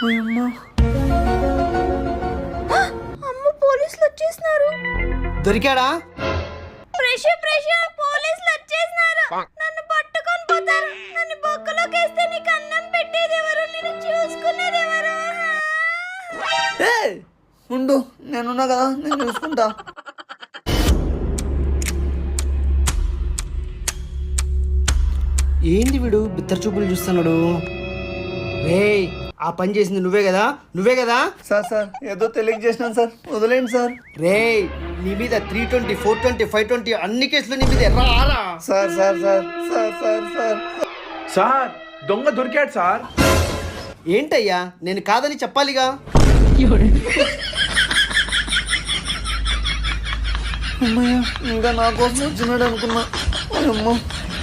అమ్మ పోలీసులు వచ్చేస్తున్నారు. దొరికాడా? పోలీసులు వచ్చేస్తున్నారు. నన్ను పట్టుకొని పోతారు. నన్ను బొక్కలోకి వేస్తే నీకు అన్నం పెట్టేది ఎవరు, నేను చూసుకునేది ఎవరు? ఉండు, నేనున్నా కదా, నేను చూసుకుంటా. ఏంది వీడు బిత్తర చూపులు చూస్తున్నాడు? రేయ్, ఆ పని చేసింది నువ్వే కదా? సార్ ఏదో తెలియక చేసినాను సార్, వదిలేండి సార్. రేయ్, నీ మీద 320, 420, 520 అన్ని కేసులు నీ మీద రారా? Sir sir sir sir sir sir sir దొంగ దొరికాడు సార్. ఏంటయ్యా, నేను కాదని చెప్పాలిగా. అమ్మయ్య, ఇంకా నా కోసం వచ్చినాడు అనుకున్నా. అమ్మో.